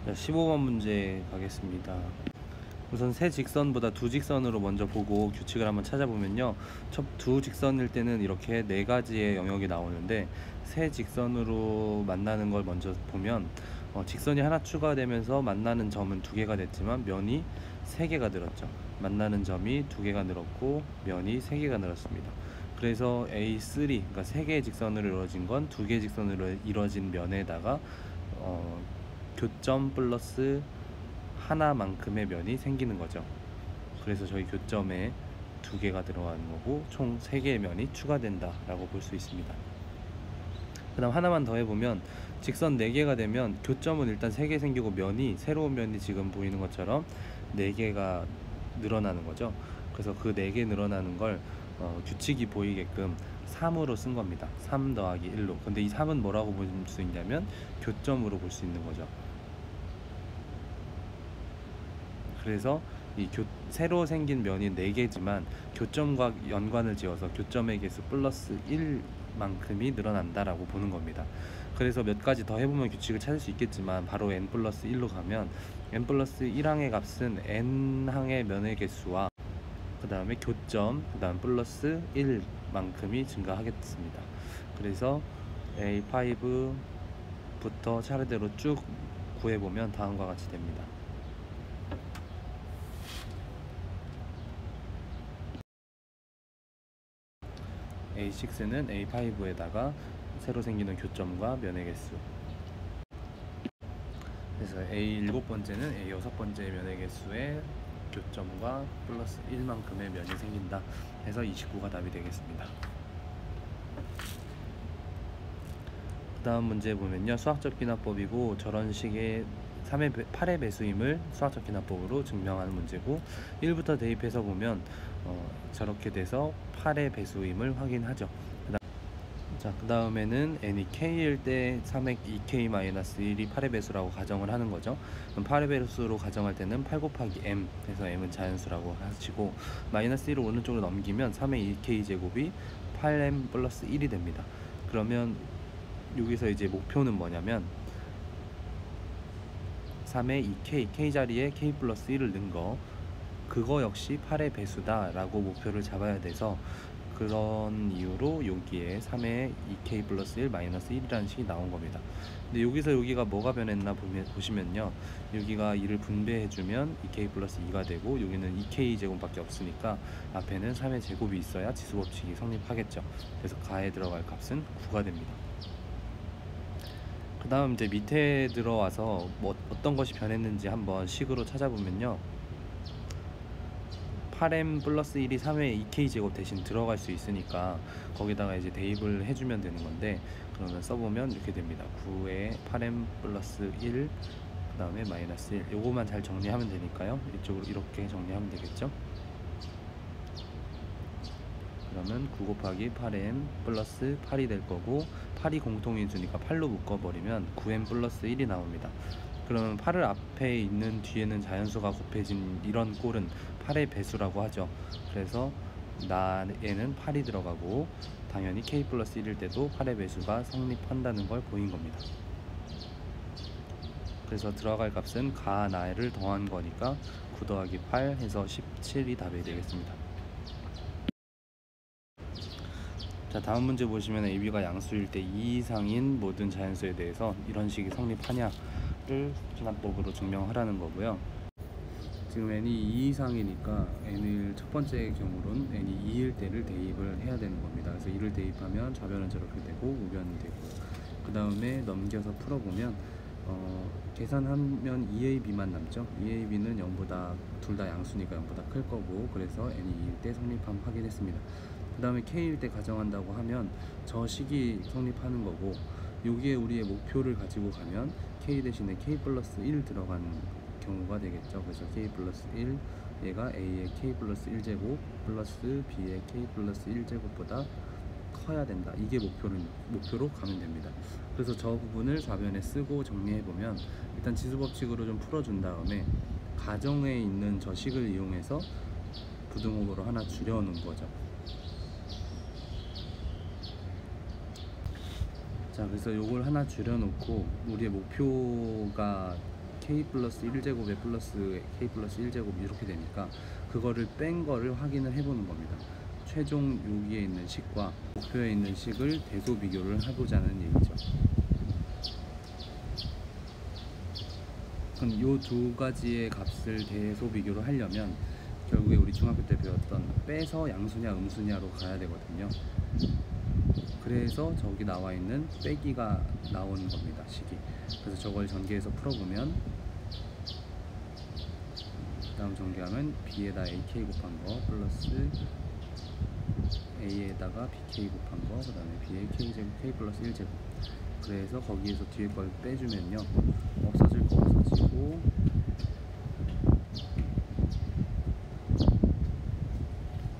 자, 15번 문제 가겠습니다. 우선 세 직선보다 두 직선으로 먼저 보고 규칙을 한번 찾아보면요, 첫 두 직선일 때는 이렇게 네 가지의 영역이 나오는데, 세 직선으로 만나는 걸 먼저 보면 직선이 하나 추가되면서 만나는 점은 두 개가 됐지만 면이 세 개가 늘었죠. 만나는 점이 두 개가 늘었고 면이 세 개가 늘었습니다. 그래서 A3, 그러니까 세 개의 직선으로 이루어진 건 두 개의 직선으로 이루어진 면에다가 교점 플러스 하나만큼의 면이 생기는 거죠. 그래서 저희 교점에 두 개가 들어가는 거고 총 세 개의 면이 추가된다 라고 볼 수 있습니다. 그 다음 하나만 더 해보면, 직선 4개가 되면 교점은 일단 3개 생기고 면이, 새로운 면이 지금 보이는 것처럼 4개가 늘어나는 거죠. 그래서 그 4개 늘어나는 걸 규칙이 보이게끔 3으로 쓴 겁니다. 3 더하기 1로. 근데 이 3은 뭐라고 볼 수 있냐면 교점으로 볼 수 있는 거죠. 그래서 새로 생긴 면이 4개지만 교점과 연관을 지어서 교점의 개수 플러스 1만큼이 늘어난다라고 보는 겁니다. 그래서 몇 가지 더 해보면 규칙을 찾을 수 있겠지만, 바로 n 플러스 1로 가면 n 플러스 1항의 값은 n항의 면의 개수와 그 다음에 교점, 그 다음 플러스 1만큼이 증가하겠습니다. 그래서 A5부터 차례대로 쭉 구해보면 다음과 같이 됩니다. A6는 A5에다가 새로 생기는 교점과 면의 개수, 그래서 A7번째는 A6번째 면의 개수에 교점과 플러스 1만큼의 면이 생긴다 해서 29가 답이 되겠습니다. 그 다음 문제 보면요, 수학적 기납법이고 저런 식의 8의 배수임을 수학적 기납법으로 증명하는 문제고, 1부터 대입해서 보면 저렇게 돼서 8의 배수임을 확인하죠. 그 다음에는 n이 k일 때 3의 2k-1이 8의 배수라고 가정을 하는 거죠. 그럼 8의 배수로 가정할 때는 8 곱하기 m 해서 m은 자연수라고 하시고, 마이너스 1을 오른쪽으로 넘기면 3의 2k 제곱이 8m 플러스 1이 됩니다. 그러면 여기서 이제 목표는 뭐냐면 3의 2k, k 자리에 k 플러스 1을 넣은 거, 그거 역시 8의 배수다 라고 목표를 잡아야 돼서, 그런 이유로 여기에 3의 2k 플러스 1 마이너스 1이라는 식이 나온 겁니다. 근데 여기서 여기가 뭐가 변했나 보시면요, 여기가 2를 분배해주면 2k 플러스 2가 되고, 여기는 2k 제곱밖에 없으니까 앞에는 3의 제곱이 있어야 지수법칙이 성립하겠죠. 그래서 가에 들어갈 값은 9가 됩니다. 그 다음 이제 밑에 들어와서 어떤 것이 변했는지 한번 식으로 찾아보면요, 8m 플러스 1이 3회 2k 제곱 대신 들어갈 수 있으니까 거기다가 이제 대입을 해주면 되는 건데, 그러면 써보면 이렇게 됩니다. 9에 8m 플러스 1, 그 다음에 마이너스 1, 요거만 잘 정리하면 되니까요, 이쪽으로 이렇게 정리하면 되겠죠. 그러면 9 곱하기 8m 플러스 8이 될 거고, 8이 공통인수니까 8로 묶어버리면 9m 플러스 1이 나옵니다. 그러면 8을 앞에 있는 뒤에는 자연수가 곱해진 이런 꼴은 8의 배수라고 하죠. 그래서 나에는 8이 들어가고 당연히 k 플러스 1일 때도 8의 배수가 성립한다는 걸 보인 겁니다. 그래서 들어갈 값은 가 나를 더한 거니까 9 더하기 8 해서 17이 답이 되겠습니다. 자, 다음 문제 보시면 AB가 양수일 때 2 이상인 모든 자연수에 대해서 이런 식이 성립하냐를 기납법으로 증명하라는 거고요. 지금 n이 2 이상이니까 n을 첫 번째 경우로는 n이 2일 때를 대입을 해야 되는 겁니다. 그래서 2를 대입하면 좌변은 저렇게 되고 우변은 되고, 그 다음에 넘겨서 풀어보면 계산하면 2ab만 남죠. 2ab는 0보다, 둘 다 양수니까 0보다 클 거고, 그래서 n이 2일 때 성립함 확인했습니다. 그 다음에 k일 때 가정한다고 하면 저 식이 성립하는 거고, 여기에 우리의 목표를 가지고 가면 k 대신에 k 플러스 1 들어가는 경우가 되겠죠. 그래서 k 플러스 1, 얘가 a의 k 플러스 1제곱 플러스 b의 k 플러스 1제곱보다 커야 된다, 이게 목표로 가면 됩니다. 그래서 저 부분을 좌변에 쓰고 정리해보면, 일단 지수법칙으로 좀 풀어준 다음에 가정에 있는 저 식을 이용해서 부등호로 하나 줄여놓은 거죠. 자, 그래서 요걸 하나 줄여놓고 우리의 목표가 k 플러스 1제곱에 플러스 k 플러스 1제곱 이렇게 되니까 그거를 뺀 거를 확인을 해보는 겁니다. 최종 여기에 있는 식과 목표에 있는 식을 대소 비교를 해보자는 얘기죠. 그럼 이 두 가지의 값을 대소 비교를 하려면 결국에 우리 중학교 때 배웠던 빼서 양수냐 음수냐로 가야 되거든요. 그래서 저기 나와 있는 빼기가 나오는 겁니다, 식이. 그래서 저걸 전개해서 풀어보면 다음 전개하면 b에다 ak 곱한 거 플러스 a에다가 bk 곱한 거, 그 다음에 b의 k제곱 k 플러스 1제곱. 그래서 거기에서 뒤에 걸 빼주면요, 없어질 거 없어지고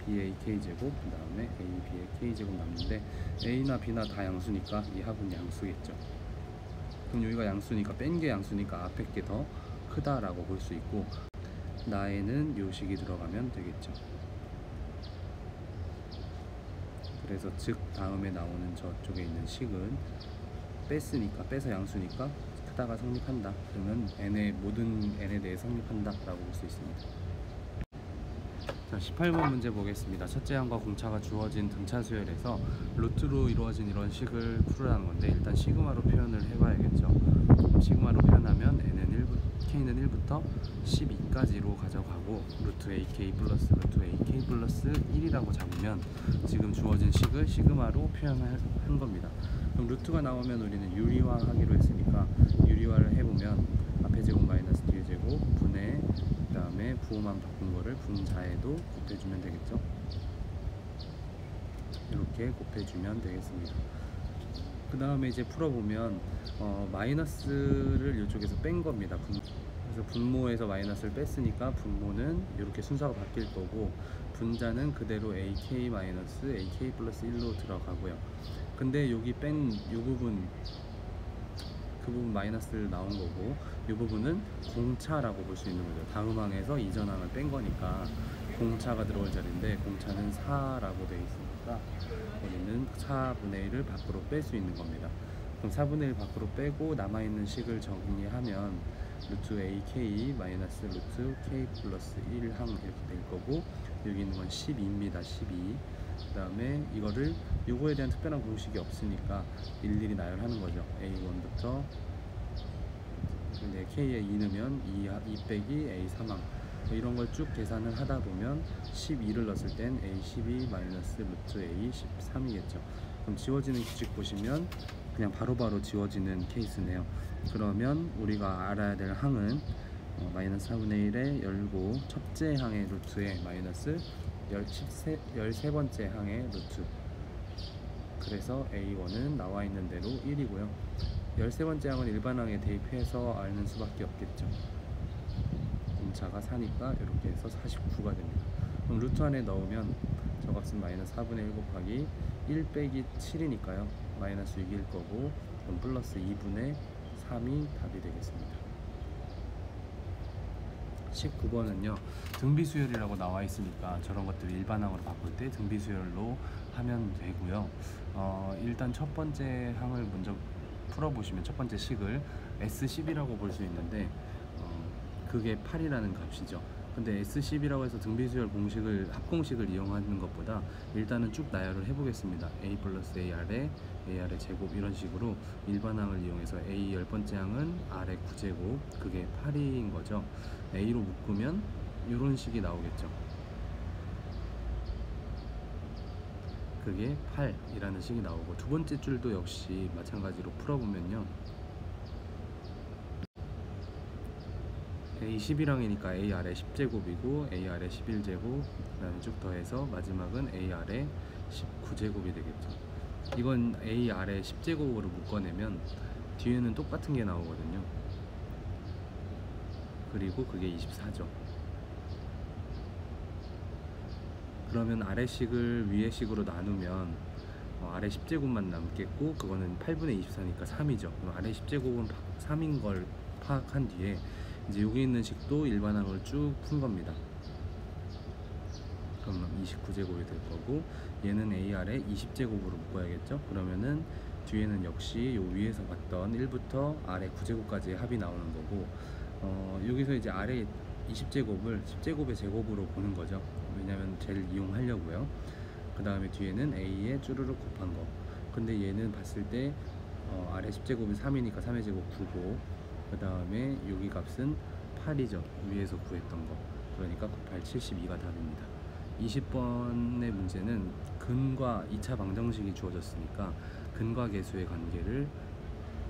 b의 k제곱, 그 다음에 a b의 k제곱 남는데 a나 b나 다 양수니까 이 합은 양수겠죠. 그럼 여기가 양수니까 뺀 게 양수니까 앞에 게 더 크다라고 볼 수 있고, 나에는 요 식이 들어가면 되겠죠. 그래서 즉 다음에 나오는 저쪽에 있는 식은 뺐으니까, 빼서 양수니까 크다가 성립한다. 그러면 n의 모든 n에 대해 성립한다 라고 볼 수 있습니다. 자, 18번 문제 보겠습니다. 첫째 항과 공차가 주어진 등차 수열에서 루트로 이루어진 이런 식을 풀으라는 건데, 일단 시그마로 표현을 해봐야겠죠. 그럼 시그마로 표현하면 k는 1부터 12까지로 가져가고 루트 ak 플러스 루트 ak 플러스 1이라고 잡으면 지금 주어진 식을 시그마로 표현한 겁니다. 그럼 루트가 나오면 우리는 유리화하기로 했으니까 유리화를 해보면 앞에 제곱 마이너스 뒤에 제곱 분의, 그 다음에 부호만 바꾼 거를 분자에도 곱해주면 되겠죠. 이렇게 곱해주면 되겠습니다. 그 다음에 이제 풀어보면 마이너스를 이쪽에서 뺀 겁니다. 그래서 분모에서 마이너스를 뺐으니까 분모는 이렇게 순서가 바뀔 거고, 분자는 그대로 ak 마이너스 ak 플러스 1로 들어가고요. 근데 여기 뺀 이 부분, 그 부분 마이너스를 나온 거고, 이 부분은 공차라고 볼 수 있는 거죠. 다음 항에서 이전 항을 뺀 거니까 공차가 들어올 자리인데, 공차는 4라고 되어 있으니까 우리는 4분의 1을 밖으로 뺄 수 있는 겁니다. 그럼 4분의 1 밖으로 빼고 남아있는 식을 정리하면 루트 ak 마이너스 루트 k 플러스 1항 이렇게 될 거고, 여기 있는 건 12입니다. 12. 그 다음에 이거를, 요거에 대한 특별한 공식이 없으니까 일일이 나열하는 거죠. a1부터 k에 2 넣으면 2 빼기 a 3항 이런 걸 쭉 계산을 하다 보면 12를 넣었을 땐 a12 마이너스 루트 a13이겠죠. 그럼 지워지는 규칙 보시면 그냥 바로바로 지워지는 케이스네요. 그러면 우리가 알아야 될 항은 마이너스 4분의 1에 열고 첫째 항의 루트에 마이너스 13번째 항의 루트. 그래서 a1은 나와 있는 대로 1이고요 13번째 항은 일반항에 대입해서 알는 수밖에 없겠죠. 공차가 4니까 이렇게 해서 49가 됩니다. 그럼 루트 안에 넣으면 저 값은 마이너스 4분의 1 곱하기 1 빼기 7이니까요 마이너스 6일 거고, 그럼 플러스 2분의 3이 답이 되겠습니다. 19번은요 등비수열이라고 나와 있으니까 저런 것들을 일반항으로 바꿀 때 등비수열로 하면 되고요. 일단 첫 번째 항을 먼저 풀어보시면 첫 번째 식을 S10이라고 볼 수 있는데 그게 8이라는 값이죠. 근데 S10이라고 해서 등비수열 공식을, 합공식을 이용하는 것보다 일단은 쭉 나열을 해보겠습니다. a 플러스 ar의 제곱 이런 식으로 일반항을 이용해서 a 10번째 항은 r의 9제곱, 그게 8인 거죠. a로 묶으면 이런 식이 나오겠죠. 그게 8이라는 식이 나오고, 두 번째 줄도 역시 마찬가지로 풀어보면요 a 11항이니까 a 아래 10제곱이고 a 아래 11제곱, 그 다음에 쭉 더해서 마지막은 a 아래 19제곱이 되겠죠. 이건 a 아래 10제곱으로 묶어내면 뒤에는 똑같은 게 나오거든요. 그리고 그게 24죠. 그러면 아래식을 위에식으로 나누면 아래 10제곱만 남겠고, 그거는 8분의 24니까 3이죠. 그럼 아래 10제곱은 3인 걸 파악한 뒤에 이제 여기 있는 식도 일반항을 쭉 푼 겁니다. 그럼 29제곱이 될 거고, 얘는 a 아래 20제곱으로 묶어야겠죠. 그러면은 뒤에는 역시 요 위에서 봤던 1부터 아래 9제곱까지의 합이 나오는 거고, 여기서 이제 아래 20제곱을 10제곱의 제곱으로 보는 거죠. 왜냐면 쟤를 이용하려고요. 그 다음에 뒤에는 a에 쭈루룩 곱한 거. 근데 얘는 봤을 때 아래 10제곱이 3이니까 3의 제곱 9고, 그 다음에 여기 값은 8이죠. 위에서 구했던 거. 그러니까 98, 72가 답입니다. 20번의 문제는 근과 2차 방정식이 주어졌으니까 근과 계수의 관계를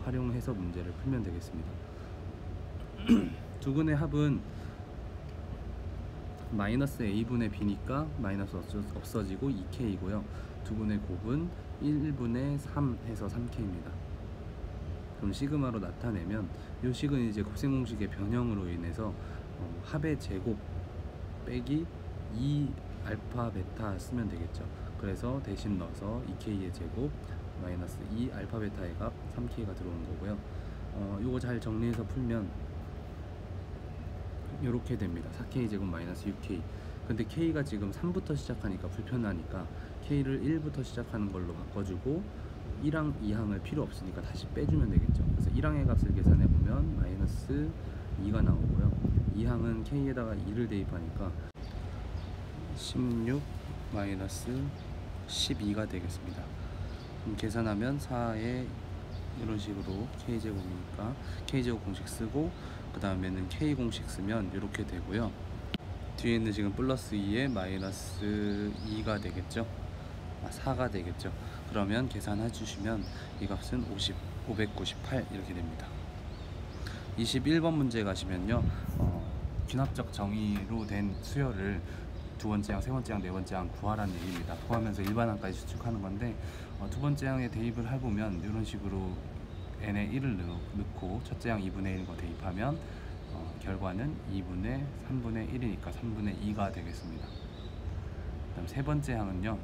활용해서 문제를 풀면 되겠습니다. 두 근의 합은 마이너스 a분의 b니까 마이너스 없어지고 2k이고요. 두 근의 곱은 1분의 3 해서 3k입니다. 그럼 시그마로 나타내면 이 식은 이제 곱셈공식의 변형으로 인해서 합의 제곱 빼기 2 알파 베타 쓰면 되겠죠. 그래서 대신 넣어서 2k의 제곱 마이너스 2 알파 베타의 값 3k가 들어온 거고요. 요거 잘 정리해서 풀면 이렇게 됩니다. 4k 제곱 마이너스 6k. 근데 k가 지금 3부터 시작하니까 불편하니까 k를 1부터 시작하는 걸로 바꿔주고 1항, 2항을 필요 없으니까 다시 빼주면 되겠죠. 그래서 1항의 값을 계산해 보면 마이너스 2가 나오고요. 2항은 k에다가 2를 대입하니까 16 마이너스 12가 되겠습니다. 그럼 계산하면 4에 이런 식으로 k제곱이니까 k제곱 공식 쓰고, 그 다음에는 k 공식 쓰면 이렇게 되고요. 뒤에 있는 지금 플러스 2에 마이너스 2가 되겠죠. 4가 되겠죠. 그러면 계산해 주시면 이 값은 598 이렇게 됩니다. 21번 문제 가시면요, 귀납적 정의로 된 수열을 두 번째 항, 세 번째 항, 네 번째 항 구하라는 얘기입니다. 구하면서 일반항까지 추측하는 건데, 두 번째 항에 대입을 해보면 이런 식으로 n에 1을 넣고 첫째 항 2분의 1거 대입하면 결과는 2분의 3분의 1이니까 3분의 2가 되겠습니다. 그 다음 세 번째 항은요,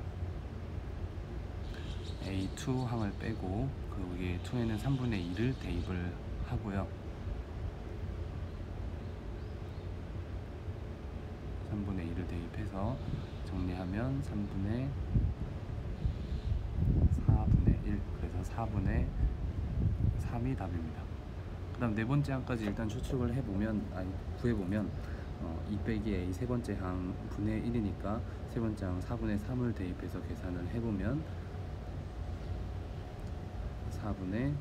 A2 항을 빼고 거기에 2에는 3분의 2를 대입을 하고요. 3분의 2를 대입해서 정리하면 3분의 4분의 1, 그래서 4분의 3이 답입니다. 그 다음 네 번째 항까지 일단 추측을 해보면, 구해보면 2 빼기 a 세 번째 항 분의 1이니까 세 번째 항 4분의 3을 대입해서 계산을 해보면 4분의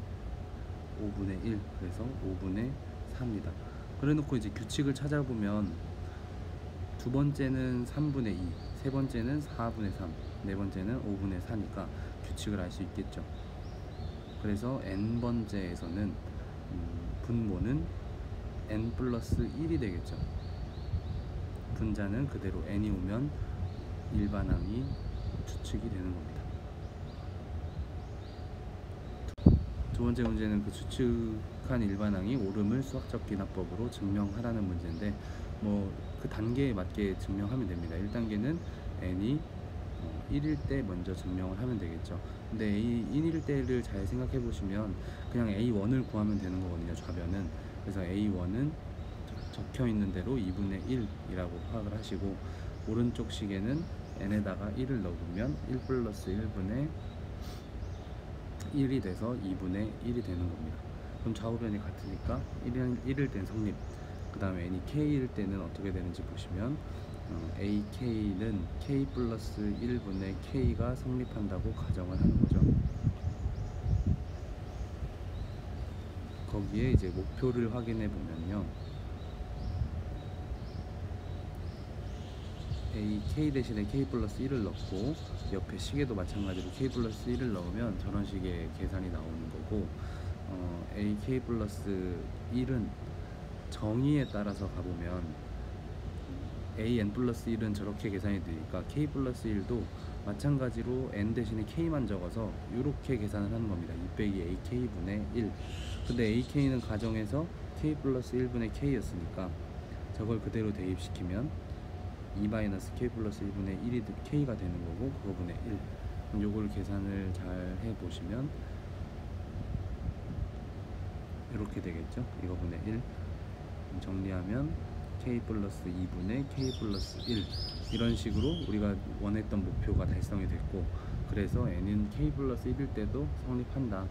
5분의 1, 그래서 5분의 4입니다. 그래 놓고 이제 규칙을 찾아보면 두 번째는 3분의 2, 세 번째는 4분의 3, 네 번째는 5분의 4니까 규칙을 알 수 있겠죠. 그래서 n번째에서는 분모는 n 플러스 1이 되겠죠. 분자는 그대로 n이 오면 일반항이 추측이 되는 겁니다. 두 번째 문제는 그 추측한 일반항이 옳음을 수학적 기납법으로 증명하라는 문제인데, 그 단계에 맞게 증명하면 됩니다. 1단계는 n이 1일 때 먼저 증명을 하면 되겠죠. 근데 A1일 때를 잘 생각해 보시면 그냥 A1을 구하면 되는 거거든요, 좌변은. 그래서 A1은 적혀 있는 대로 2분의 1이라고 파악을 하시고, 오른쪽 식에는 n에다가 1을 넣으면 1 플러스 1분의 1이 돼서 2분의 1이 되는 겁니다. 그럼 좌우변이 같으니까 1일 땐 성립. 그 다음에 n이 k일 때는 어떻게 되는지 보시면 ak는 k 플러스 1분의 k가 성립한다고 가정을 하는 거죠. 거기에 이제 목표를 확인해 보면요, k 대신에 k 플러스 1을 넣고 옆에 식에도 마찬가지로 k 플러스 1을 넣으면 저런 식의 계산이 나오는 거고, k 플러스 1은 정의에 따라서 가보면 n 플러스 1은 저렇게 계산이 되니까 k 플러스 1도 마찬가지로 n 대신에 k만 적어서 이렇게 계산을 하는 겁니다. 2 빼기 ak분의 1. 근데 ak는 가정에서 k 플러스 1분의 k였으니까 저걸 그대로 대입시키면 2-k 플러스 1분의 1이 k가 되는 거고, 그거분의 1. 그럼 요걸 계산을 잘 해보시면 이렇게 되겠죠. 이거분의 1 정리하면 k 플러스 2분의 k 플러스 1, 이런 식으로 우리가 원했던 목표가 달성이 됐고, 그래서 n은 k 플러스 1일 때도 성립한다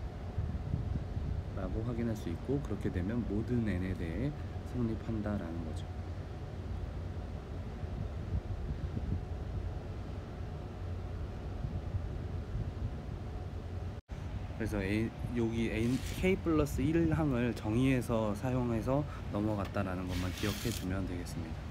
라고 확인할 수 있고, 그렇게 되면 모든 n에 대해 성립한다라는 거죠. 그래서 여기 K 플러스 1항을 정의해서 사용해서 넘어갔다라는 것만 기억해 주면 되겠습니다.